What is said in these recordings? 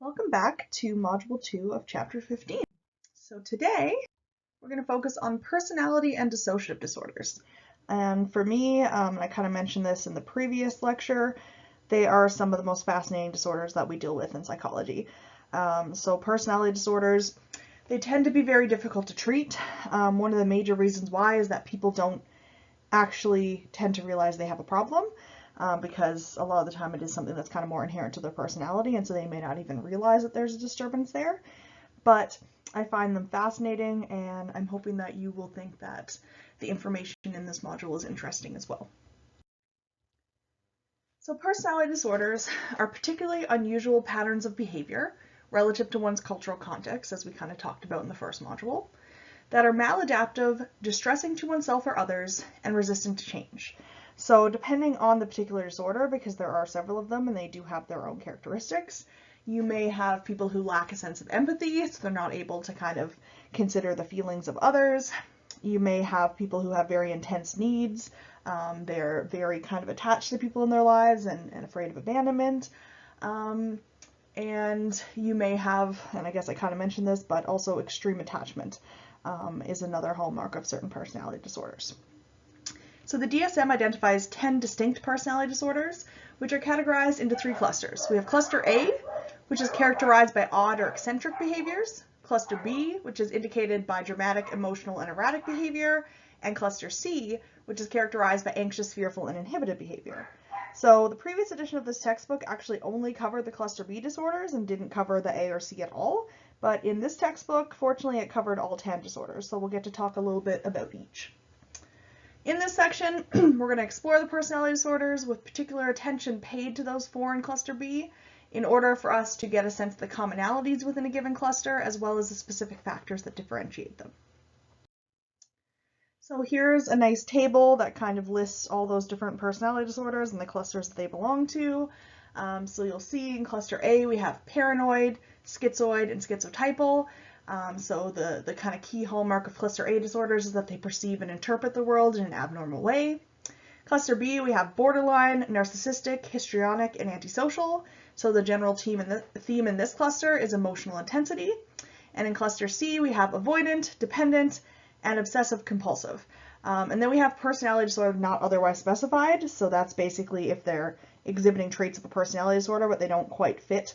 Welcome back to Module 2 of Chapter 15. So today, we're going to focus on personality and dissociative disorders. And for me, I kind of mentioned this in the previous lecture, they are some of the most fascinating disorders that we deal with in psychology. So personality disorders, they tend to be very difficult to treat. One of the major reasons why is that people don't actually tend to realize they have a problem. Because a lot of the time it is something that's kind of more inherent to their personality, and so they may not even realize that there's a disturbance there. But I find them fascinating, and I'm hoping that you will think that the information in this module is interesting as well. So personality disorders are particularly unusual patterns of behavior relative to one's cultural context, as we kind of talked about in the first module, that are maladaptive, distressing to oneself or others, and resistant to change. So depending on the particular disorder, because there are several of them and they do have their own characteristics, you may have people who lack a sense of empathy, so they're not able to kind of consider the feelings of others. You may have people who have very intense needs. They're very kind of attached to people in their lives and afraid of abandonment. And you may have, and I guess I kind of mentioned this, but also extreme attachment is another hallmark of certain personality disorders. So the DSM identifies 10 distinct personality disorders, which are categorized into 3 clusters. We have cluster A, which is characterized by odd or eccentric behaviors, cluster B, which is indicated by dramatic, emotional, and erratic behavior, and cluster C, which is characterized by anxious, fearful, and inhibited behavior. So the previous edition of this textbook actually only covered the cluster B disorders and didn't cover the A or C at all, but in this textbook, fortunately, it covered all 10 disorders, so we'll get to talk a little bit about each. In this section, we're going to explore the personality disorders with particular attention paid to those 4 in cluster B in order for us to get a sense of the commonalities within a given cluster as well as the specific factors that differentiate them. So here's a nice table that kind of lists all those different personality disorders and the clusters that they belong to. So you'll see in cluster A we have paranoid, schizoid, and schizotypal. So the kind of key hallmark of cluster A disorders is that they perceive and interpret the world in an abnormal way. Cluster B, we have borderline, narcissistic, histrionic, and antisocial. So the general theme in this cluster is emotional intensity. And in cluster C, we have avoidant, dependent, and obsessive compulsive. And then we have personality disorder not otherwise specified. So that's basically if they're exhibiting traits of a personality disorder, but they don't quite fit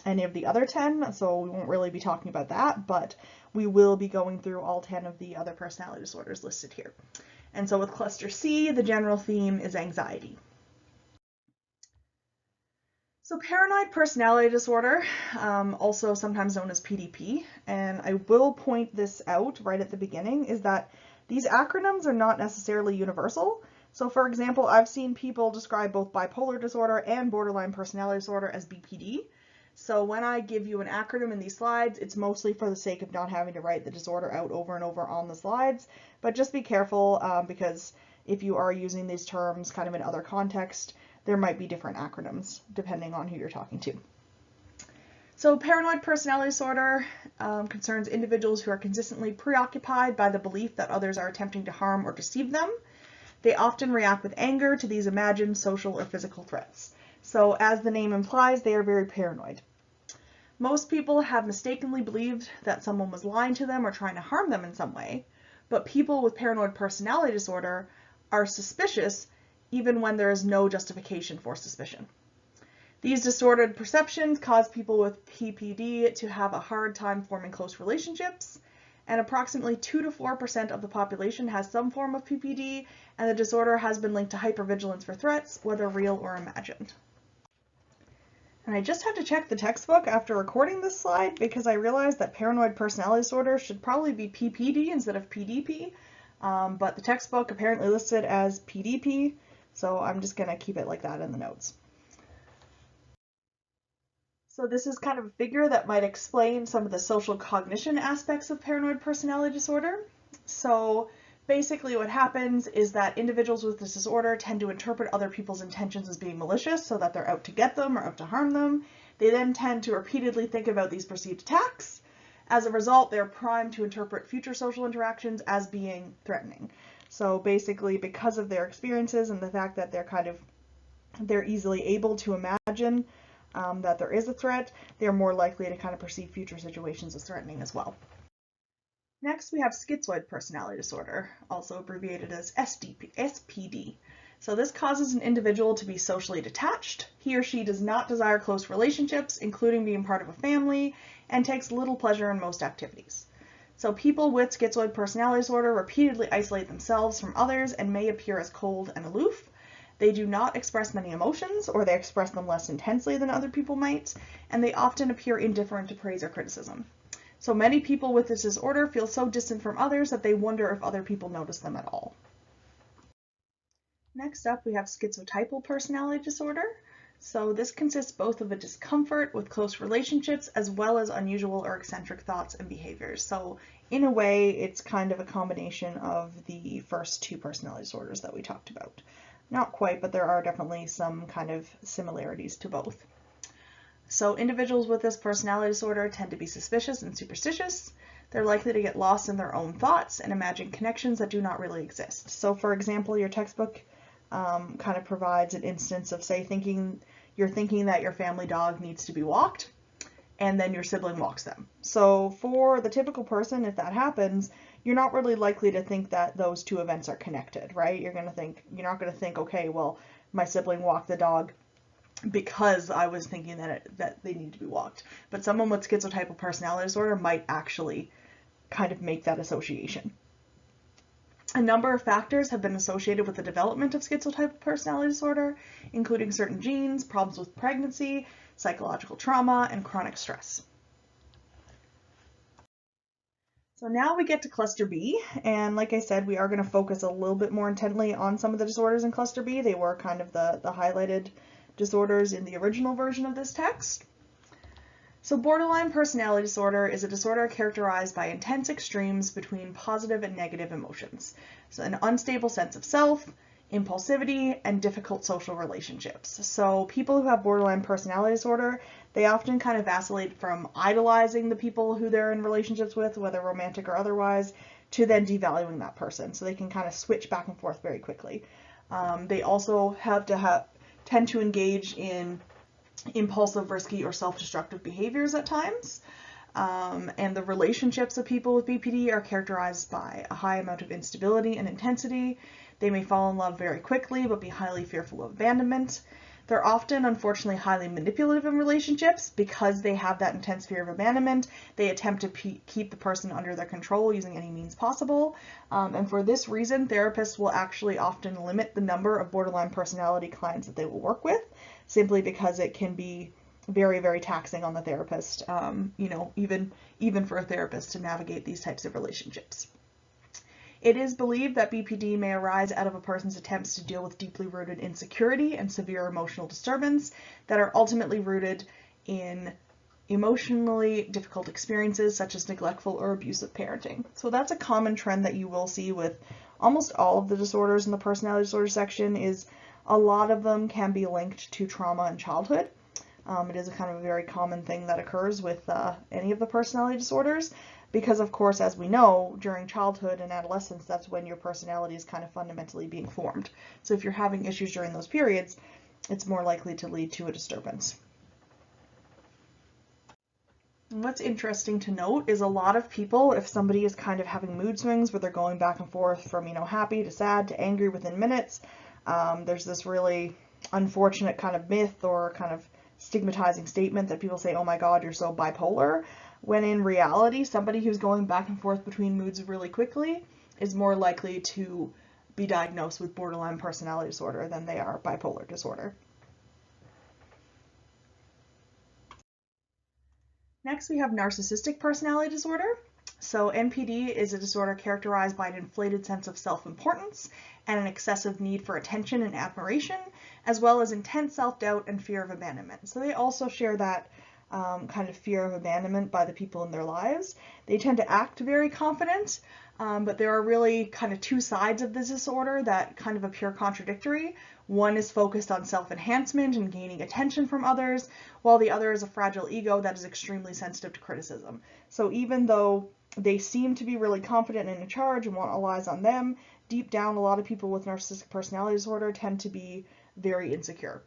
any of the other 10, so we won't really be talking about that, but we will be going through all 10 of the other personality disorders listed here. And so with cluster C, the general theme is anxiety. So paranoid personality disorder, also sometimes known as PDP, and I will point this out right at the beginning, is that these acronyms are not necessarily universal. So for example, I've seen people describe both bipolar disorder and borderline personality disorder as BPD. So when I give you an acronym in these slides, it's mostly for the sake of not having to write the disorder out over and over on the slides, but just be careful because if you are using these terms kind of in other contexts, there might be different acronyms depending on who you're talking to. So paranoid personality disorder concerns individuals who are consistently preoccupied by the belief that others are attempting to harm or deceive them. They often react with anger to these imagined social or physical threats. So as the name implies, they are very paranoid. Most people have mistakenly believed that someone was lying to them or trying to harm them in some way, but people with paranoid personality disorder are suspicious even when there is no justification for suspicion. These distorted perceptions cause people with PPD to have a hard time forming close relationships, and approximately 2 to 4% of the population has some form of PPD, and the disorder has been linked to hypervigilance for threats, whether real or imagined. And I just had to check the textbook after recording this slide because I realized that paranoid personality disorder should probably be PPD instead of PDP, but the textbook apparently listed as PDP, so I'm just going to keep it like that in the notes. So this is kind of a figure that might explain some of the social cognition aspects of paranoid personality disorder. So basically what happens is that individuals with this disorder tend to interpret other people's intentions as being malicious, so that they're out to get them or out to harm them. They then tend to repeatedly think about these perceived attacks. As a result, they're primed to interpret future social interactions as being threatening. So basically, because of their experiences and the fact that they're easily able to imagine that there is a threat, they're more likely to kind of perceive future situations as threatening as well. Next, we have schizoid personality disorder, also abbreviated as SPD. So this causes an individual to be socially detached. He or she does not desire close relationships, including being part of a family, and takes little pleasure in most activities. So people with schizoid personality disorder repeatedly isolate themselves from others and may appear as cold and aloof. They do not express many emotions, or they express them less intensely than other people might, and they often appear indifferent to praise or criticism. So many people with this disorder feel so distant from others that they wonder if other people notice them at all. Next up, we have schizotypal personality disorder. So this consists both of a discomfort with close relationships as well as unusual or eccentric thoughts and behaviors. So in a way, it's kind of a combination of the first two personality disorders that we talked about. Not quite, but there are definitely some kind of similarities to both. So individuals with this personality disorder tend to be suspicious and superstitious. They're likely to get lost in their own thoughts and imagine connections that do not really exist. So for example, your textbook kind of provides an instance of, say, you're thinking that your family dog needs to be walked, and then your sibling walks them. So for the typical person, if that happens, you're not really likely to think that those two events are connected, right? You're not going to think, okay, well, my sibling walked the dog because I was thinking that they need to be walked. But someone with schizotypal personality disorder might actually kind of make that association. A number of factors have been associated with the development of schizotypal personality disorder, including certain genes, problems with pregnancy, psychological trauma, and chronic stress. So now we get to cluster B, and like I said, we are going to focus a little bit more intently on some of the disorders in cluster B. They were kind of the highlighted disorders in the original version of this text. So borderline personality disorder is a disorder characterized by intense extremes between positive and negative emotions. So an unstable sense of self, impulsivity, and difficult social relationships. So people who have borderline personality disorder, they often kind of vacillate from idolizing the people who they're in relationships with, whether romantic or otherwise, to then devaluing that person. So they can kind of switch back and forth very quickly. They also tend to engage in impulsive, risky, or self-destructive behaviors at times. And the relationships of people with BPD are characterized by a high amount of instability and intensity. They may fall in love very quickly, but be highly fearful of abandonment. They're often, unfortunately, highly manipulative in relationships because they have that intense fear of abandonment. They attempt to keep the person under their control using any means possible. And for this reason, therapists will actually often limit the number of borderline personality clients that they will work with, simply because it can be very, very taxing on the therapist, even for a therapist to navigate these types of relationships. It is believed that BPD may arise out of a person's attempts to deal with deeply rooted insecurity and severe emotional disturbance that are ultimately rooted in emotionally difficult experiences such as neglectful or abusive parenting. So that's a common trend that you will see with almost all of the disorders in the personality disorder section, is a lot of them can be linked to trauma in childhood. It is a kind of a very common thing that occurs with any of the personality disorders. Because, of course, as we know, during childhood and adolescence, that's when your personality is kind of fundamentally being formed. So if you're having issues during those periods, it's more likely to lead to a disturbance. And what's interesting to note is a lot of people, if somebody is kind of having mood swings where they're going back and forth from, happy to sad to angry within minutes, there's this really unfortunate kind of myth or kind of stigmatizing statement that people say, oh my God, you're so bipolar. When in reality, somebody who's going back and forth between moods really quickly is more likely to be diagnosed with borderline personality disorder than they are bipolar disorder. Next, we have narcissistic personality disorder. So NPD is a disorder characterized by an inflated sense of self-importance and an excessive need for attention and admiration, as well as intense self-doubt and fear of abandonment. So they also share that kind of fear of abandonment by the people in their lives. They tend to act very confident, but there are really kind of two sides of this disorder that kind of appear contradictory. One is focused on self-enhancement and gaining attention from others, while the other is a fragile ego that is extremely sensitive to criticism. So even though they seem to be really confident and in charge and want all eyes on them, deep down a lot of people with narcissistic personality disorder tend to be very insecure.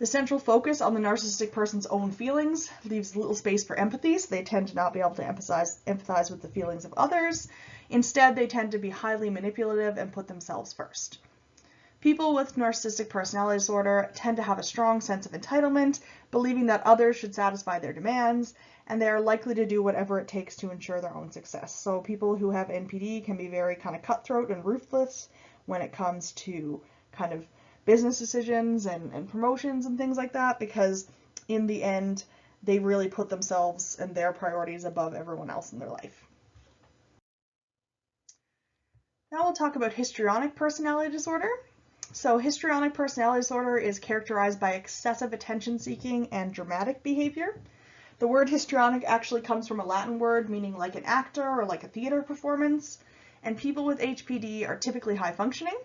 The central focus on the narcissistic person's own feelings leaves little space for empathy, so they tend to not be able to empathize with the feelings of others. Instead, they tend to be highly manipulative and put themselves first. People with narcissistic personality disorder tend to have a strong sense of entitlement, believing that others should satisfy their demands, and they are likely to do whatever it takes to ensure their own success. So people who have NPD can be very kind of cutthroat and ruthless when it comes to kind of business decisions and promotions and things like that, because in the end, they really put themselves and their priorities above everyone else in their life. Now we'll talk about histrionic personality disorder. So histrionic personality disorder is characterized by excessive attention seeking and dramatic behavior. The word histrionic actually comes from a Latin word meaning like an actor or like a theater performance, and people with HPD are typically high functioning.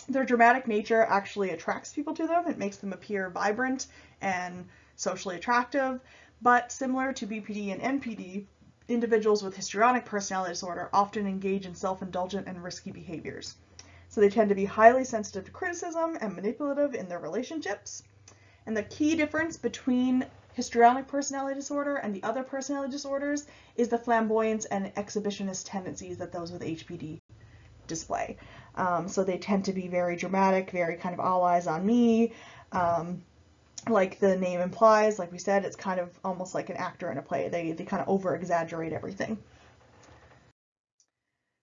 Their dramatic nature actually attracts people to them. It makes them appear vibrant and socially attractive, but similar to BPD and NPD, individuals with histrionic personality disorder often engage in self-indulgent and risky behaviors. So they tend to be highly sensitive to criticism and manipulative in their relationships. And the key difference between histrionic personality disorder and the other personality disorders is the flamboyance and exhibitionist tendencies that those with HPD display. So they tend to be very dramatic, very kind of all eyes on me. Like the name implies, like we said, it's kind of almost like an actor in a play. They kind of over-exaggerate everything.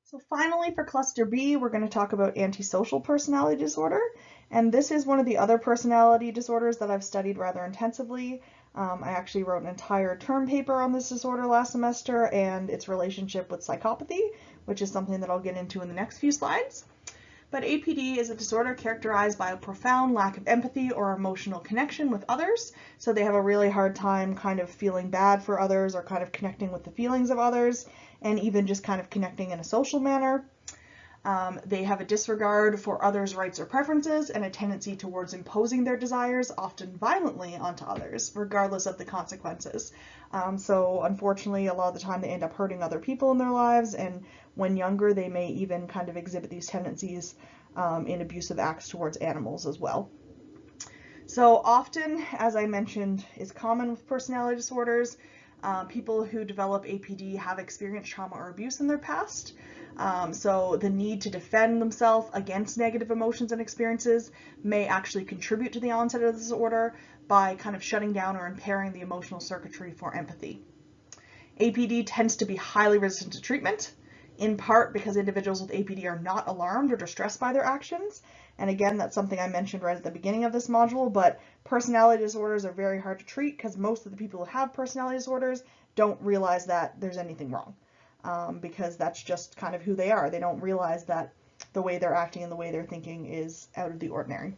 So finally, for cluster B, we're going to talk about antisocial personality disorder. And this is one of the other personality disorders that I've studied rather intensively. I actually wrote an entire term paper on this disorder last semester and its relationship with psychopathy, which is something that I'll get into in the next few slides. But APD is a disorder characterized by a profound lack of empathy or emotional connection with others. So they have a really hard time kind of feeling bad for others or kind of connecting with the feelings of others, and even just kind of connecting in a social manner. They have a disregard for others' rights or preferences and a tendency towards imposing their desires, often violently, onto others, regardless of the consequences. So unfortunately, a lot of the time they end up hurting other people in their lives, and when younger, they may even kind of exhibit these tendencies in abusive acts towards animals as well. So often, as I mentioned, is common with personality disorders. People who develop APD have experienced trauma or abuse in their past. So the need to defend themselves against negative emotions and experiences may actually contribute to the onset of the disorder by kind of shutting down or impairing the emotional circuitry for empathy. APD tends to be highly resistant to treatment, in part because individuals with APD are not alarmed or distressed by their actions. And again, that's something I mentioned right at the beginning of this module, but personality disorders are very hard to treat because most of the people who have personality disorders don't realize that there's anything wrong, because that's just kind of who they are. They don't realize that the way they're acting and the way they're thinking is out of the ordinary.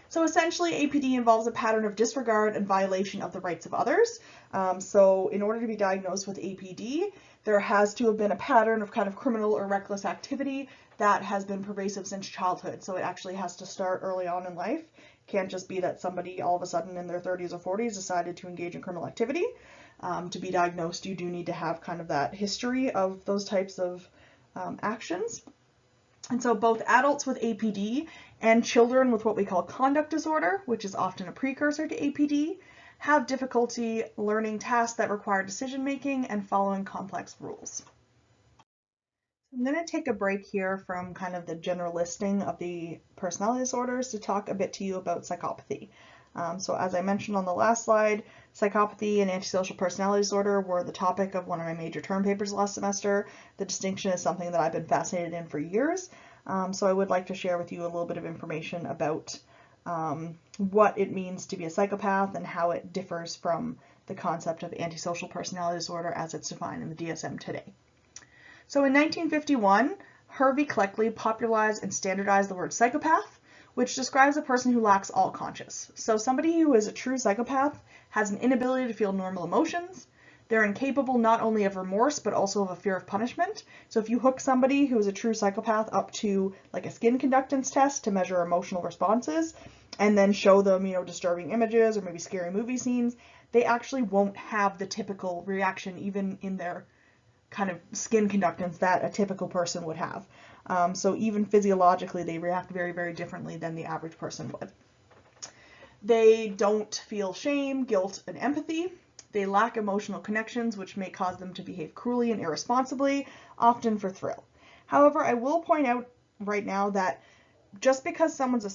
So essentially, APD involves a pattern of disregard and violation of the rights of others. So in order to be diagnosed with APD, there has to have been a pattern of kind of criminal or reckless activity that has been pervasive since childhood. So it actually has to start early on in life. It can't just be that somebody all of a sudden in their 30s or 40s decided to engage in criminal activity. To be diagnosed, you do need to have kind of that history of those types of actions. And so both adults with APD and children with what we call conduct disorder, which is often a precursor to APD, have difficulty learning tasks that require decision making and following complex rules. I'm going to take a break here from kind of the general listing of the personality disorders to talk a bit to you about psychopathy. So as I mentioned on the last slide, psychopathy and antisocial personality disorder were the topic of one of my major term papers last semester. The distinction is something that I've been fascinated in for years. So I would like to share with you a little bit of information about what it means to be a psychopath and how it differs from the concept of antisocial personality disorder as it's defined in the DSM today. So in 1951, Hervey Cleckley popularized and standardized the word psychopath, which describes a person who lacks all conscience. So somebody who is a true psychopath has an inability to feel normal emotions. They're incapable not only of remorse, but also of a fear of punishment. So if you hook somebody who is a true psychopath up to like a skin conductance test to measure emotional responses, and then show them, disturbing images or maybe scary movie scenes, they actually won't have the typical reaction, even in their kind of skin conductance, that a typical person would have. So even physiologically, they react very, very differently than the average person would. They don't feel shame, guilt, and empathy. They lack emotional connections, which may cause them to behave cruelly and irresponsibly, often for thrill. However, I will point out right now that just because someone's a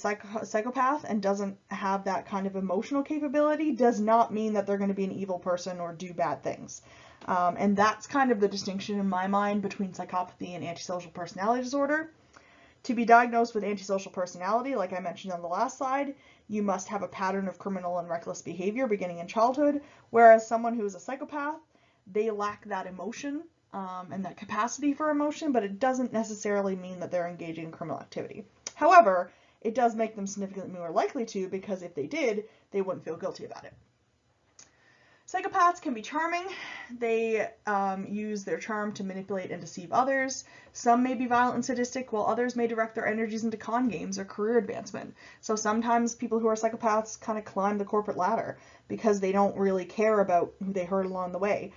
psychopath and doesn't have that kind of emotional capability does not mean that they're going to be an evil person or do bad things. And that's kind of the distinction in my mind between psychopathy and antisocial personality disorder. To be diagnosed with antisocial personality, like I mentioned on the last slide, you must have a pattern of criminal and reckless behavior beginning in childhood, whereas someone who is a psychopath, they lack that emotion and that capacity for emotion, but it doesn't necessarily mean that they're engaging in criminal activity. However, it does make them significantly more likely to, because if they did, they wouldn't feel guilty about it. Psychopaths can be charming. They use their charm to manipulate and deceive others. Some may be violent and sadistic, while others may direct their energies into con games or career advancement. So sometimes people who are psychopaths kind of climb the corporate ladder because they don't really care about who they hurt along the way.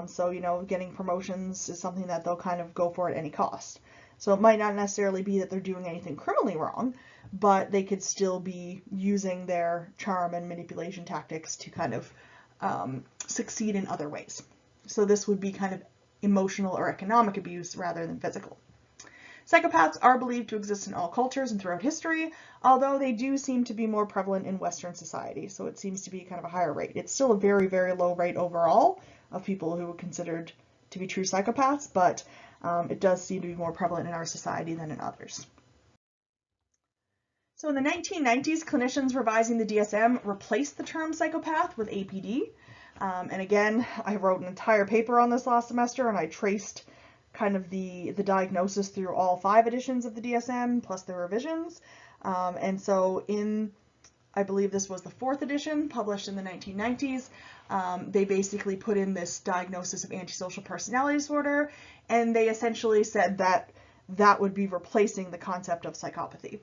So, you know, getting promotions is something that they'll kind of go for at any cost. So it might not necessarily be that they're doing anything criminally wrong, but they could still be using their charm and manipulation tactics to kind of succeed in other ways. So this would be kind of emotional or economic abuse rather than physical. Psychopaths are believed to exist in all cultures and throughout history, although they do seem to be more prevalent in Western society, so it seems to be kind of a higher rate. It's still a very, very low rate overall of people who are considered to be true psychopaths, but it does seem to be more prevalent in our society than in others. So in the 1990s, clinicians revising the DSM replaced the term psychopath with APD. And again, I wrote an entire paper on this last semester, and I traced kind of the diagnosis through all 5 editions of the DSM plus the revisions. And so I believe this was the 4th edition, published in the 1990s, they basically put in this diagnosis of antisocial personality disorder, and they essentially said that that would be replacing the concept of psychopathy.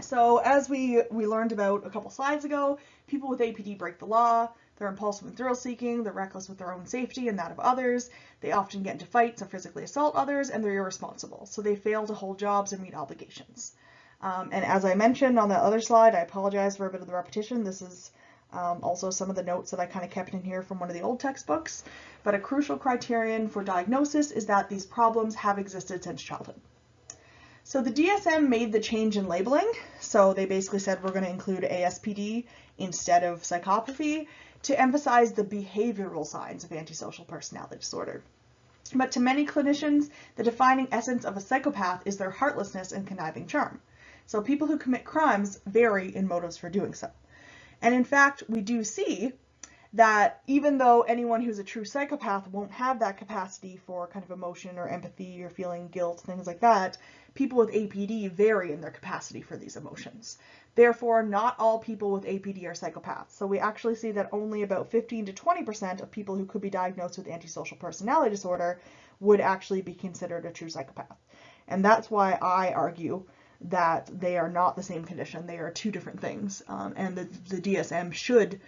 So as we learned about a couple slides ago, people with APD break the law, they're impulsive and thrill-seeking, they're reckless with their own safety and that of others, they often get into fights or physically assault others, and they're irresponsible, so they fail to hold jobs and meet obligations. And as I mentioned on the other slide, I apologize for a bit of the repetition, this is also some of the notes that I kind of kept in here from one of the old textbooks, but a crucial criterion for diagnosis is that these problems have existed since childhood. So the DSM made the change in labeling, so they basically said we're going to include ASPD instead of psychopathy to emphasize the behavioral signs of antisocial personality disorder. But to many clinicians, the defining essence of a psychopath is their heartlessness and conniving charm. So people who commit crimes vary in motives for doing so. And in fact, we do see that even though anyone who's a true psychopath won't have that capacity for kind of emotion or empathy or feeling guilt, things like that, people with APD vary in their capacity for these emotions. Therefore, not all people with APD are psychopaths. So we actually see that only about 15 to 20% of people who could be diagnosed with antisocial personality disorder would actually be considered a true psychopath. And that's why I argue that they are not the same condition. They are 2 different things. And the DSM should,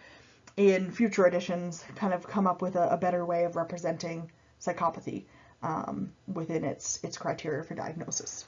in future editions, kind of come up with a better way of representing psychopathy within its criteria for diagnosis.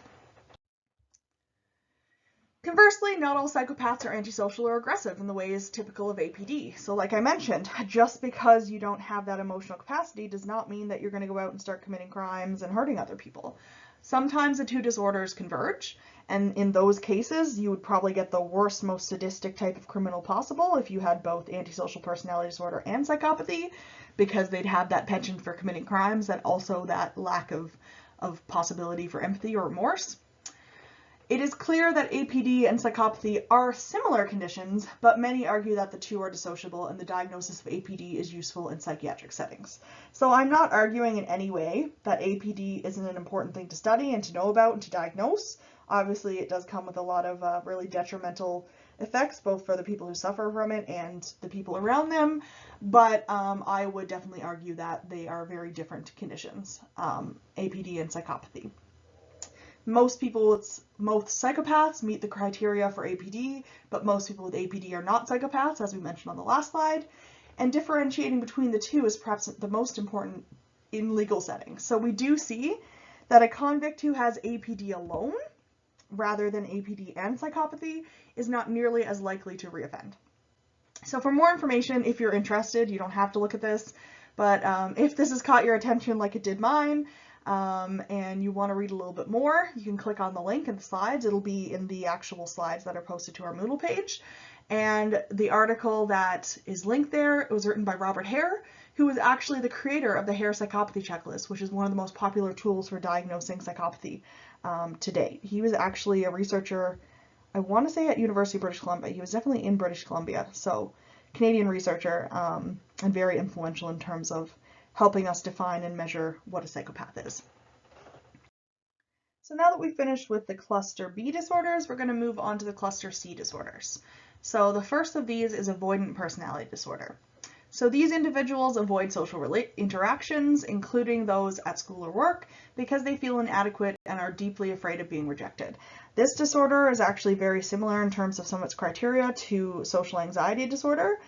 Conversely, not all psychopaths are antisocial or aggressive in the ways typical of APD. So like I mentioned, just because you don't have that emotional capacity does not mean that you're going to go out and start committing crimes and hurting other people. Sometimes the 2 disorders converge, and in those cases, you would probably get the worst, most sadistic type of criminal possible if you had both antisocial personality disorder and psychopathy, because they'd have that penchant for committing crimes and also that lack of possibility for empathy or remorse. It is clear that APD and psychopathy are similar conditions, but many argue that the 2 are dissociable and the diagnosis of APD is useful in psychiatric settings. So I'm not arguing in any way that APD isn't an important thing to study and to know about and to diagnose. Obviously, it does come with a lot of really detrimental effects, both for the people who suffer from it and the people around them, but I would definitely argue that they are very different conditions, APD and psychopathy. Most psychopaths meet the criteria for APD, but most people with APD are not psychopaths, as we mentioned on the last slide. And differentiating between the 2 is perhaps the most important in legal settings. So we do see that a convict who has APD alone, rather than APD and psychopathy, is not nearly as likely to reoffend. So for more information, if you're interested, you don't have to look at this, but if this has caught your attention like it did mine, and you want to read a little bit more, you can click on the link in the slides. It'll be in the actual slides that are posted to our Moodle page. And the article that is linked there, it was written by Robert Hare, who was actually the creator of the Hare Psychopathy Checklist, which is one of the most popular tools for diagnosing psychopathy to date. He was actually a researcher, I want to say at University of British Columbia. He was definitely in British Columbia, so Canadian researcher, and very influential in terms of helping us define and measure what a psychopath is. So now that we've finished with the cluster B disorders, we're going to move on to the cluster C disorders. So the first of these is avoidant personality disorder. So these individuals avoid social interactions, including those at school or work, because they feel inadequate and are deeply afraid of being rejected. This disorder is actually very similar in terms of some of its criteria to social anxiety disorder,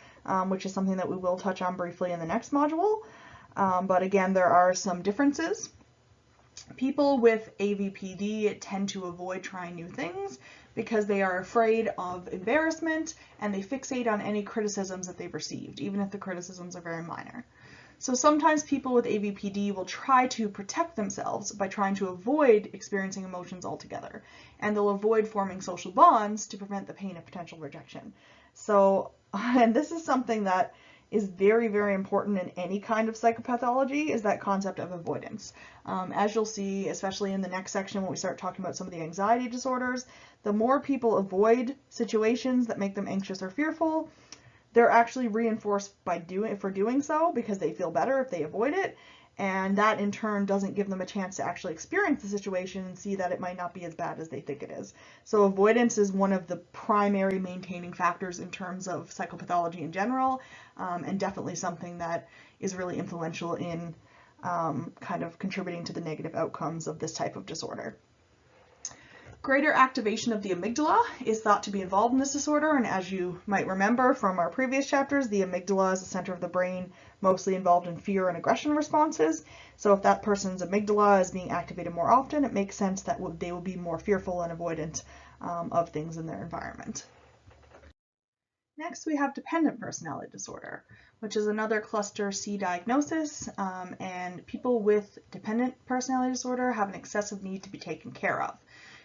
which is something that we will touch on briefly in the next module. But again, there are some differences. People with AVPD tend to avoid trying new things because they are afraid of embarrassment, and they fixate on any criticisms that they've received, even if the criticisms are very minor. So sometimes people with AVPD will try to protect themselves by trying to avoid experiencing emotions altogether, and they'll avoid forming social bonds to prevent the pain of potential rejection. So, and this is something that is very, very important in any kind of psychopathology, is that concept of avoidance. As you'll see, especially in the next section when we start talking about some of the anxiety disorders, the more people avoid situations that make them anxious or fearful, they're actually reinforced for doing so because they feel better if they avoid it, and that in turn doesn't give them a chance to actually experience the situation and see that it might not be as bad as they think it is. So avoidance is one of the primary maintaining factors in terms of psychopathology in general, and definitely something that is really influential in kind of contributing to the negative outcomes of this type of disorder. Greater activation of the amygdala is thought to be involved in this disorder, and as you might remember from our previous chapters, the amygdala is the center of the brain mostly involved in fear and aggression responses. So if that person's amygdala is being activated more often, it makes sense that they will be more fearful and avoidant of things in their environment. Next, we have dependent personality disorder, which is another cluster C diagnosis, and people with dependent personality disorder have an excessive need to be taken care of.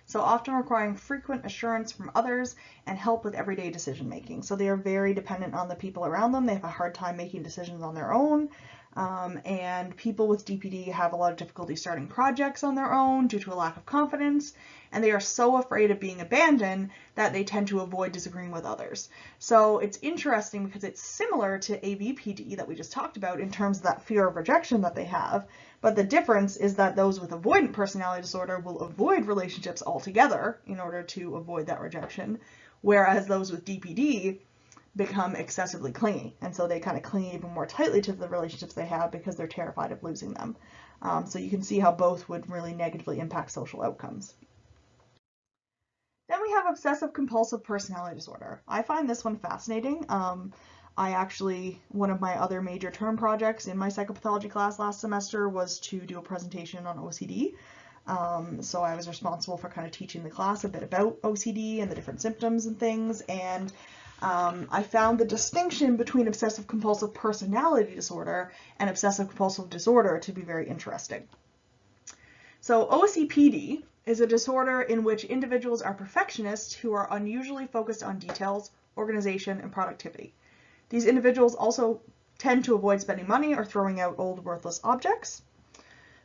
So often requiring frequent assurance from others and help with everyday decision making. So they are very dependent on the people around them. They have a hard time making decisions on their own. And people with DPD have a lot of difficulty starting projects on their own due to a lack of confidence, and they are so afraid of being abandoned that they tend to avoid disagreeing with others. So it's interesting because it's similar to AVPD that we just talked about in terms of that fear of rejection that they have, but the difference is that those with avoidant personality disorder will avoid relationships altogether in order to avoid that rejection, whereas those with DPD become excessively clingy, and so they kind of cling even more tightly to the relationships they have because they're terrified of losing them. So you can see how both would really negatively impact social outcomes. Then we have obsessive compulsive personality disorder. I find this one fascinating. One of my other major term projects in my psychopathology class last semester was to do a presentation on OCD. So I was responsible for kind of teaching the class a bit about OCD and the different symptoms and things, and I found the distinction between obsessive compulsive personality disorder and obsessive compulsive disorder to be very interesting. So OCPD is a disorder in which individuals are perfectionists who are unusually focused on details, organization, and productivity. These individuals also tend to avoid spending money or throwing out old worthless objects.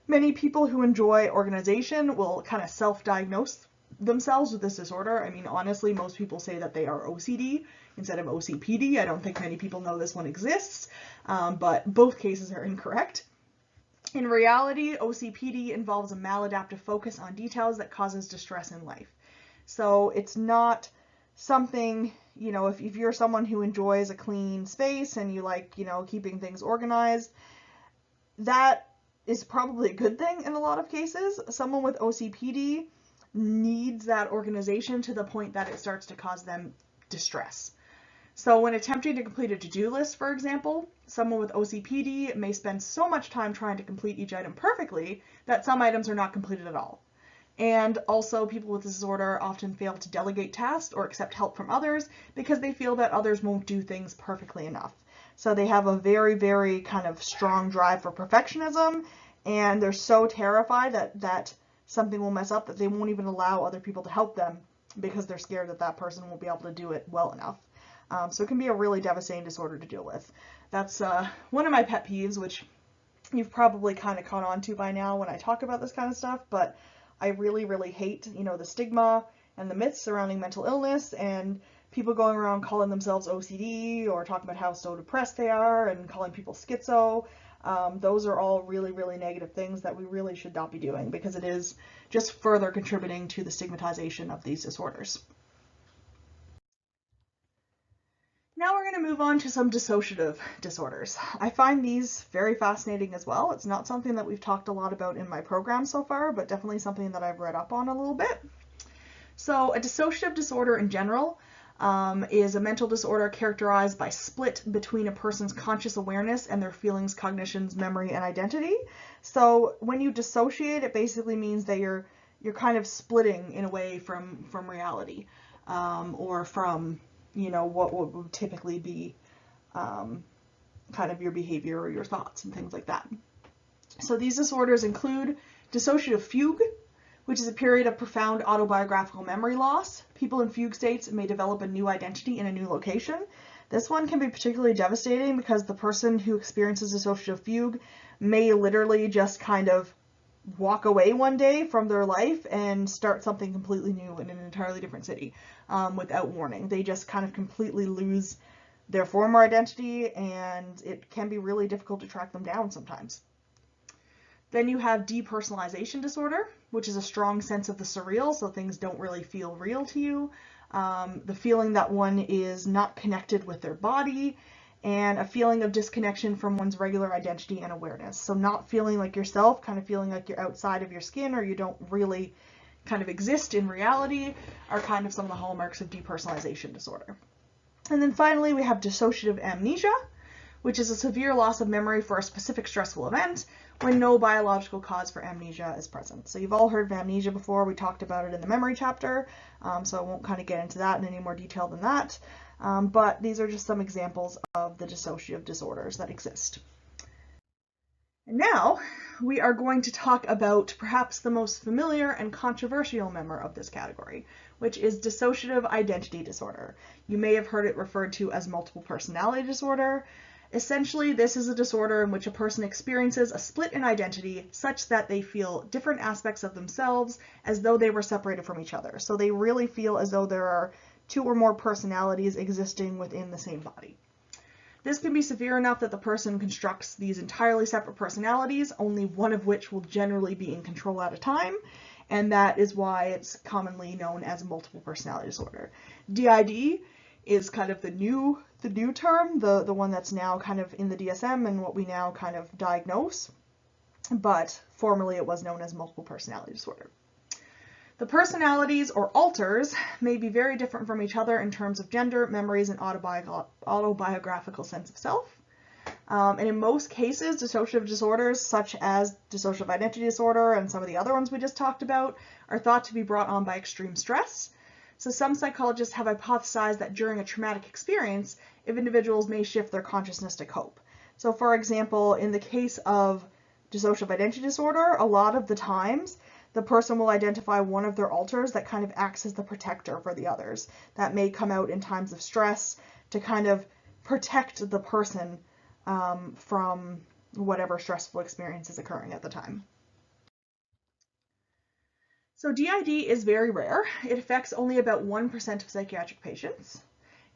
Many people who enjoy organization will kind of self-diagnose themselves with this disorder. I mean, honestly, most people say that they are OCD instead of OCPD. I don't think many people know this one exists, but both cases are incorrect. In reality, OCPD involves a maladaptive focus on details that causes distress in life. So it's not something, if you're someone who enjoys a clean space and you like, keeping things organized, that is probably a good thing in a lot of cases. Someone with OCPD needs that organization to the point that it starts to cause them distress. So when attempting to complete a to-do list, for example, someone with OCPD may spend so much time trying to complete each item perfectly that some items are not completed at all. And also people with this disorder often fail to delegate tasks or accept help from others because they feel that others won't do things perfectly enough. So they have a very, very kind of strong drive for perfectionism, and they're so terrified that something will mess up that they won't even allow other people to help them because they're scared that that person won't be able to do it well enough. So it can be a really devastating disorder to deal with. That's one of my pet peeves, which you've probably kind of caught on to by now when I talk about this kind of stuff, but I really, really hate, the stigma and the myths surrounding mental illness and people going around calling themselves OCD or talking about how so depressed they are and calling people schizo. Those are all really, really negative things that we really should not be doing because it is just further contributing to the stigmatization of these disorders. Now we're going to move on to some dissociative disorders. I find these very fascinating as well. It's not something that we've talked a lot about in my program so far, but definitely something that I've read up on a little bit. So a dissociative disorder in general is a mental disorder characterized by split between a person's conscious awareness and their feelings, cognitions, memory, and identity. So when you dissociate, it basically means that you're kind of splitting in a way from reality, or from what would typically be kind of your behavior or your thoughts and things like that. So these disorders include dissociative fugue, which is a period of profound autobiographical memory loss. People in fugue states may develop a new identity in a new location. This one can be particularly devastating because the person who experiences dissociative fugue may literally just kind of walk away one day from their life and start something completely new in an entirely different city without warning. They just kind of completely lose their former identity, and it can be really difficult to track them down sometimes. Then you have depersonalization disorder, which is a strong sense of the surreal, so things don't really feel real to you. The feeling that one is not connected with their body, and a feeling of disconnection from one's regular identity and awareness. So not feeling like yourself, kind of feeling like you're outside of your skin or you don't really kind of exist in reality, are kind of some of the hallmarks of depersonalization disorder. And then finally, we have dissociative amnesia, which is a severe loss of memory for a specific stressful event when no biological cause for amnesia is present. So you've all heard of amnesia before. We talked about it in the memory chapter, so I won't kind of get into that in any more detail than that. But these are just some examples of the dissociative disorders that exist. And now we are going to talk about perhaps the most familiar and controversial member of this category, which is dissociative identity disorder. You may have heard it referred to as multiple personality disorder. Essentially, this is a disorder in which a person experiences a split in identity such that they feel different aspects of themselves as though they were separated from each other. So they really feel as though there are two or more personalities existing within the same body. This can be severe enough that the person constructs these entirely separate personalities, only one of which will generally be in control at a time, and that is why it's commonly known as multiple personality disorder. DID is kind of the new term, the one that's now kind of in the DSM and what we now kind of diagnose, but formerly it was known as multiple personality disorder. The personalities, or alters, may be very different from each other in terms of gender, memories, and autobiographical sense of self. And in most cases, dissociative disorders, such as dissociative identity disorder and some of the other ones we just talked about, are thought to be brought on by extreme stress. So some psychologists have hypothesized that during a traumatic experience, if individuals may shift their consciousness to cope. So for example, in the case of dissociative identity disorder, a lot of the times, the person will identify one of their alters that kind of acts as the protector for the others. That may come out in times of stress to kind of protect the person from whatever stressful experience is occurring at the time. So DID is very rare. It affects only about 1% of psychiatric patients.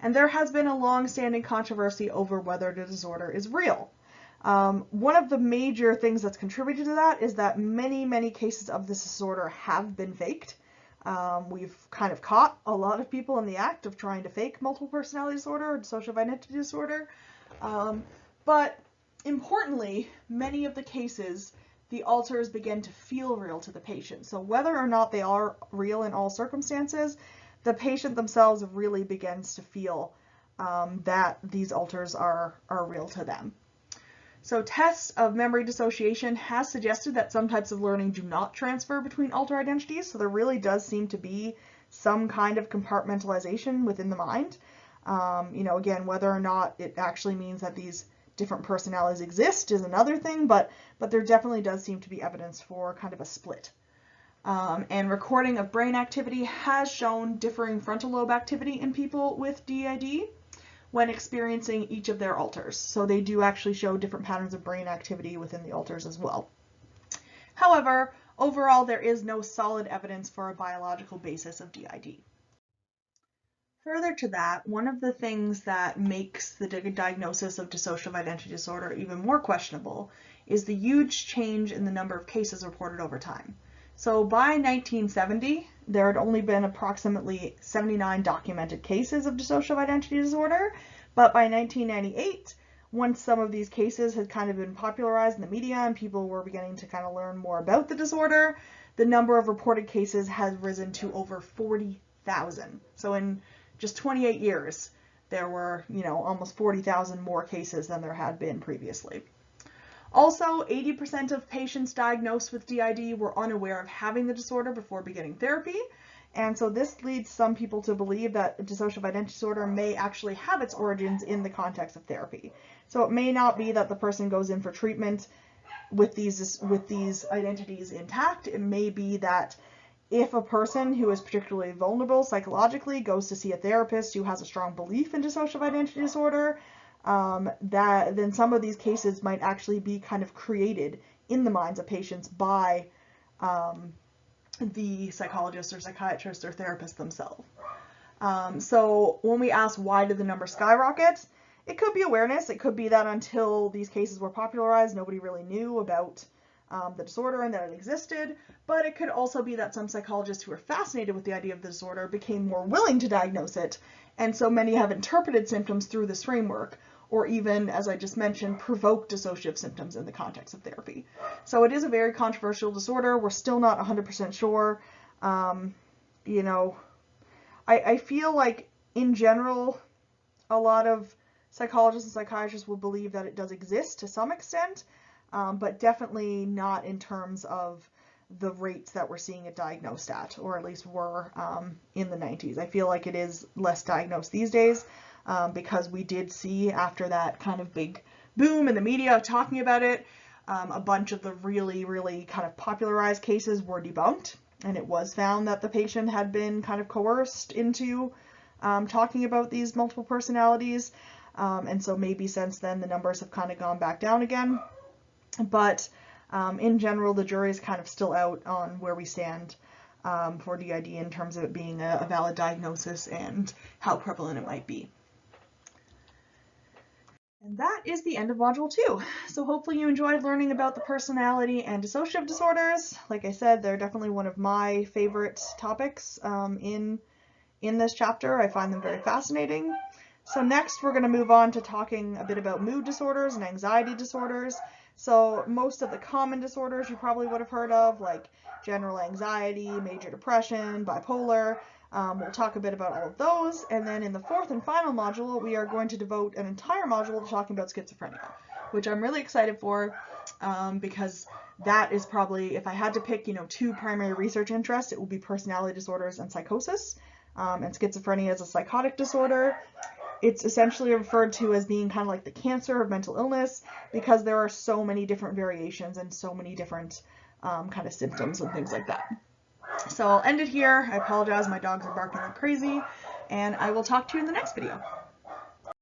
And there has been a long-standing controversy over whether the disorder is real. One of the major things that's contributed to that is that many cases of this disorder have been faked. We've kind of caught a lot of people in the act of trying to fake multiple personality disorder or dissociative identity disorder. But importantly, many of the cases, the alters begin to feel real to the patient. So whether or not they are real in all circumstances, the patient themselves really begins to feel that these alters are real to them. So tests of memory dissociation has suggested that some types of learning do not transfer between alter identities, so there really does seem to be some kind of compartmentalization within the mind. Again, whether or not it actually means that these different personalities exist is another thing, but there definitely does seem to be evidence for kind of a split. And recording of brain activity has shown differing frontal lobe activity in people with DID when experiencing each of their alters. So they do actually show different patterns of brain activity within the alters as well. However, overall, there is no solid evidence for a biological basis of DID. Further to that, one of the things that makes the diagnosis of dissociative identity disorder even more questionable is the huge change in the number of cases reported over time. So by 1970, there had only been approximately 79 documented cases of dissociative identity disorder, but by 1998, once some of these cases had kind of been popularized in the media and people were beginning to kind of learn more about the disorder, the number of reported cases has risen to over 40,000. So in just 28 years, there were, almost 40,000 more cases than there had been previously. Also, 80% of patients diagnosed with DID were unaware of having the disorder before beginning therapy. And so this leads some people to believe that dissociative identity disorder may actually have its origins in the context of therapy. So it may not be that the person goes in for treatment with these identities intact. It may be that if a person who is particularly vulnerable psychologically goes to see a therapist who has a strong belief in dissociative identity disorder, then some of these cases might actually be kind of created in the minds of patients by the psychologists or psychiatrists or therapists themselves. So when we ask why did the number skyrocket, it could be awareness. It could be that until these cases were popularized, nobody really knew about the disorder and that it existed, but it could also be that some psychologists who were fascinated with the idea of the disorder became more willing to diagnose it, and so many have interpreted symptoms through this framework, or even, as I just mentioned, provoke dissociative symptoms in the context of therapy. So it is a very controversial disorder. We're still not 100% sure. I feel like, in general, a lot of psychologists and psychiatrists will believe that it does exist to some extent, but definitely not in terms of the rates that we're seeing it diagnosed at, or at least were in the 90s. I feel like it is less diagnosed these days because we did see, after that kind of big boom in the media talking about it, a bunch of the really, really kind of popularized cases were debunked, and it was found that the patient had been kind of coerced into talking about these multiple personalities, and so maybe since then the numbers have kind of gone back down again. But in general, the jury is kind of still out on where we stand for DID in terms of it being a valid diagnosis and how prevalent it might be. And that is the end of Module 2. So hopefully you enjoyed learning about the personality and dissociative disorders. Like I said, they're definitely one of my favorite topics in this chapter. I find them very fascinating. So next we're going to move on to talking a bit about mood disorders and anxiety disorders. So most of the common disorders you probably would have heard of, like general anxiety, major depression, bipolar. We'll talk a bit about all of those, and then in the fourth and final module, we are going to devote an entire module to talking about schizophrenia, which I'm really excited for because that is probably, if I had to pick, two primary research interests, it would be personality disorders and psychosis. And schizophrenia is a psychotic disorder. It's essentially referred to as being kind of like the cancer of mental illness because there are so many different variations and so many different kind of symptoms and things like that. So I'll end it here. I apologize, my dogs are barking like crazy, and I will talk to you in the next video.